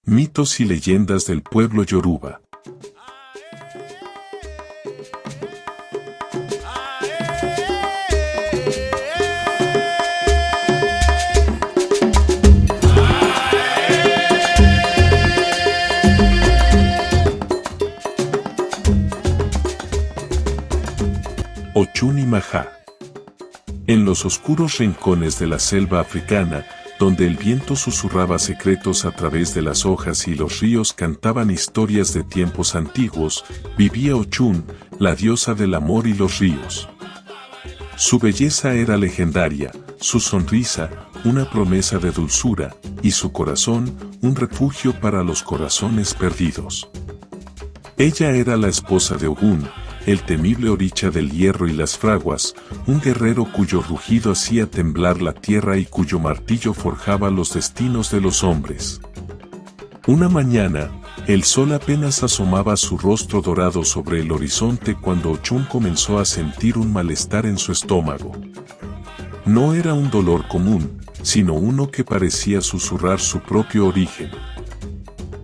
Mitos y leyendas del pueblo Yoruba. Ochun y Maja. En los oscuros rincones de la selva africana, donde el viento susurraba secretos a través de las hojas y los ríos cantaban historias de tiempos antiguos, vivía Ochun, la diosa del amor y los ríos. Su belleza era legendaria, su sonrisa, una promesa de dulzura, y su corazón, un refugio para los corazones perdidos. Ella era la esposa de Ogún, el temible oricha del hierro y las fraguas, un guerrero cuyo rugido hacía temblar la tierra y cuyo martillo forjaba los destinos de los hombres. Una mañana, el sol apenas asomaba su rostro dorado sobre el horizonte cuando Ochun comenzó a sentir un malestar en su estómago. No era un dolor común, sino uno que parecía susurrar su propio origen.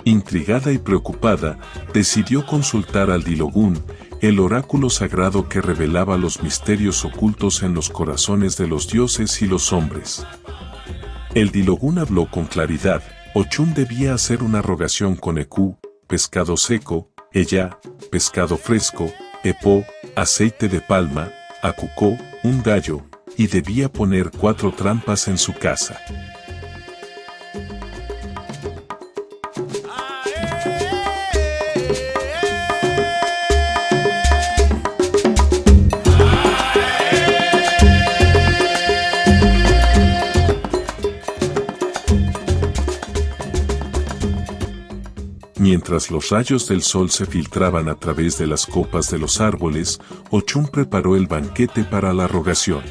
Intrigada y preocupada, decidió consultar al Dilogún, el oráculo sagrado que revelaba los misterios ocultos en los corazones de los dioses y los hombres. El Dilogún habló con claridad. Ochun debía hacer una rogación con Eku, pescado seco; Ella, pescado fresco; Epo, aceite de palma; Akukó, un gallo; y debía poner 4 trampas en su casa. Mientras los rayos del sol se filtraban a través de las copas de los árboles, Ochun preparó el banquete para la rogación.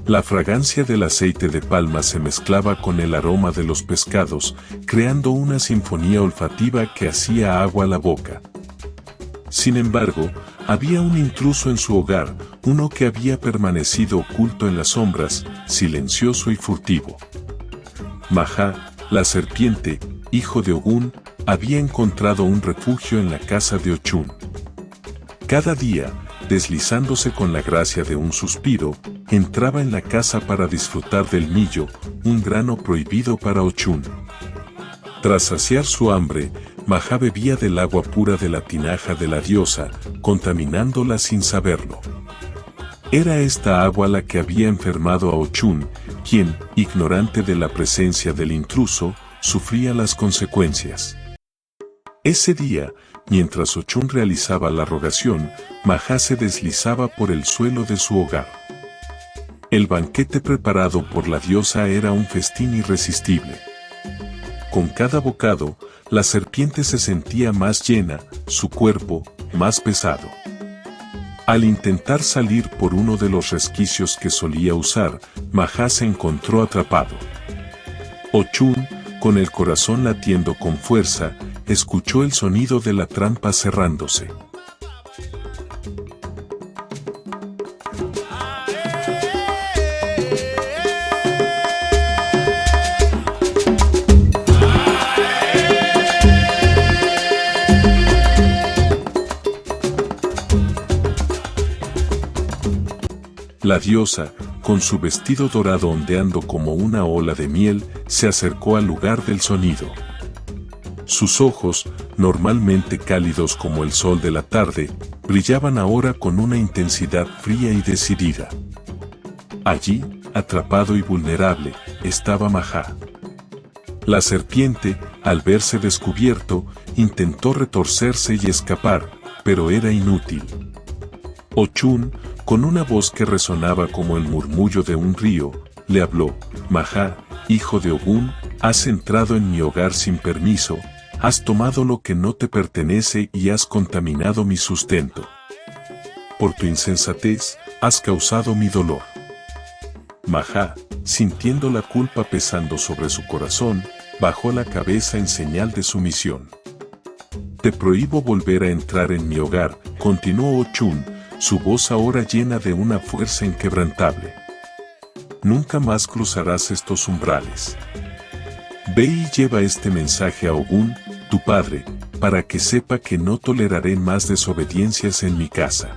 La fragancia del aceite de palma se mezclaba con el aroma de los pescados, creando una sinfonía olfativa que hacía agua a la boca. Sin embargo, había un intruso en su hogar, uno que había permanecido oculto en las sombras, silencioso y furtivo. Maja, la serpiente, hijo de Ogún, había encontrado un refugio en la casa de Ochun. Cada día, deslizándose con la gracia de un suspiro, entraba en la casa para disfrutar del millo, un grano prohibido para Ochun. Tras saciar su hambre, Maja bebía del agua pura de la tinaja de la diosa, contaminándola sin saberlo. Era esta agua la que había enfermado a Ochun, quien, ignorante de la presencia del intruso, sufría las consecuencias. Ese día, mientras Ochun realizaba la rogación, Maja se deslizaba por el suelo de su hogar. El banquete preparado por la diosa era un festín irresistible. Con cada bocado, la serpiente se sentía más llena, su cuerpo, más pesado. Al intentar salir por uno de los resquicios que solía usar, Maja se encontró atrapado. Ochun, con el corazón latiendo con fuerza, escuchó el sonido de la trampa cerrándose. La diosa, con su vestido dorado ondeando como una ola de miel, se acercó al lugar del sonido. Sus ojos, normalmente cálidos como el sol de la tarde, brillaban ahora con una intensidad fría y decidida. Allí, atrapado y vulnerable, estaba Maja. La serpiente, al verse descubierto, intentó retorcerse y escapar, pero era inútil. Ochun, con una voz que resonaba como el murmullo de un río, le habló: Maja, hijo de Ogún, has entrado en mi hogar sin permiso, has tomado lo que no te pertenece y has contaminado mi sustento. Por tu insensatez, has causado mi dolor. Maja, sintiendo la culpa pesando sobre su corazón, bajó la cabeza en señal de sumisión. Te prohíbo volver a entrar en mi hogar, continuó Ochun, su voz ahora llena de una fuerza inquebrantable. Nunca más cruzarás estos umbrales. Ve y lleva este mensaje a Ogún, tu padre, para que sepa que no toleraré más desobediencias en mi casa.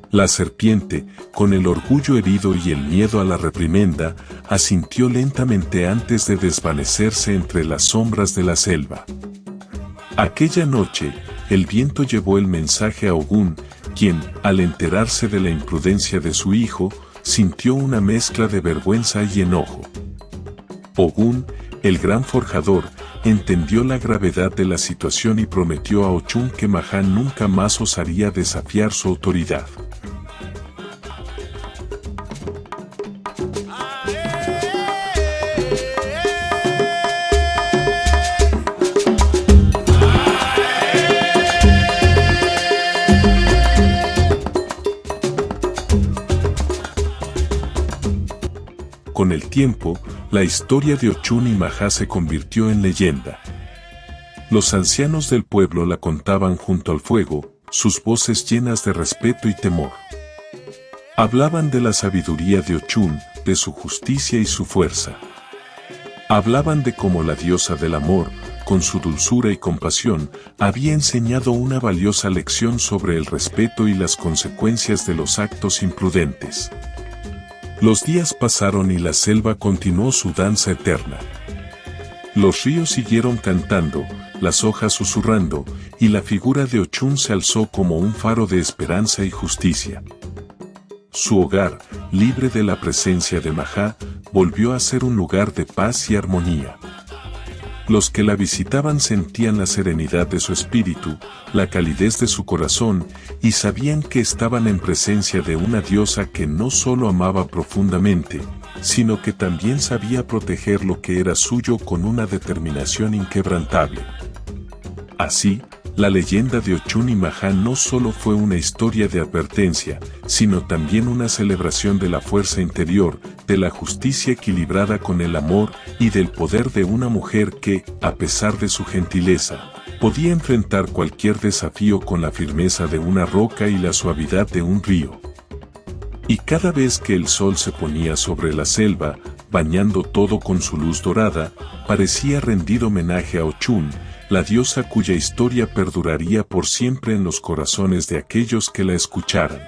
La serpiente, con el orgullo herido y el miedo a la reprimenda, asintió lentamente antes de desvanecerse entre las sombras de la selva. Aquella noche, el viento llevó el mensaje a Ogún, quien, al enterarse de la imprudencia de su hijo, sintió una mezcla de vergüenza y enojo. Ogún, el gran forjador, entendió la gravedad de la situación y prometió a Ochun que Majá nunca más osaría desafiar su autoridad. Con el tiempo, la historia de Ochun y Majá se convirtió en leyenda. Los ancianos del pueblo la contaban junto al fuego, sus voces llenas de respeto y temor. Hablaban de la sabiduría de Ochun, de su justicia y su fuerza. Hablaban de cómo la diosa del amor, con su dulzura y compasión, había enseñado una valiosa lección sobre el respeto y las consecuencias de los actos imprudentes. Los días pasaron y la selva continuó su danza eterna. Los ríos siguieron cantando, las hojas susurrando, y la figura de Ochun se alzó como un faro de esperanza y justicia. Su hogar, libre de la presencia de Majá, volvió a ser un lugar de paz y armonía. Los que la visitaban sentían la serenidad de su espíritu, la calidez de su corazón, y sabían que estaban en presencia de una diosa que no solo amaba profundamente, sino que también sabía proteger lo que era suyo con una determinación inquebrantable. Así, la leyenda de Ochun y Majá no solo fue una historia de advertencia, sino también una celebración de la fuerza interior, de la justicia equilibrada con el amor y del poder de una mujer que, a pesar de su gentileza, podía enfrentar cualquier desafío con la firmeza de una roca y la suavidad de un río. Y cada vez que el sol se ponía sobre la selva, bañando todo con su luz dorada, parecía rendir homenaje a Ochun, la diosa cuya historia perduraría por siempre en los corazones de aquellos que la escucharan.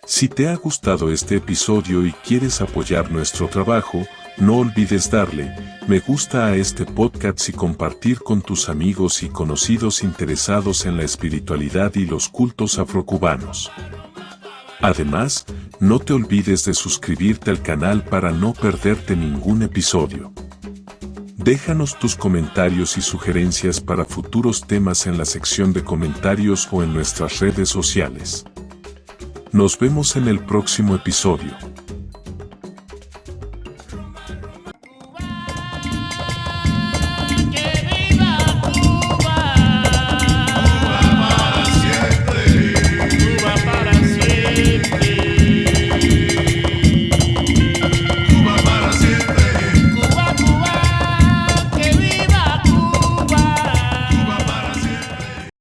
Si te ha gustado este episodio y quieres apoyar nuestro trabajo, no olvides darle me gusta a este podcast y compartir con tus amigos y conocidos interesados en la espiritualidad y los cultos afrocubanos. Además, no te olvides de suscribirte al canal para no perderte ningún episodio. Déjanos tus comentarios y sugerencias para futuros temas en la sección de comentarios o en nuestras redes sociales. Nos vemos en el próximo episodio.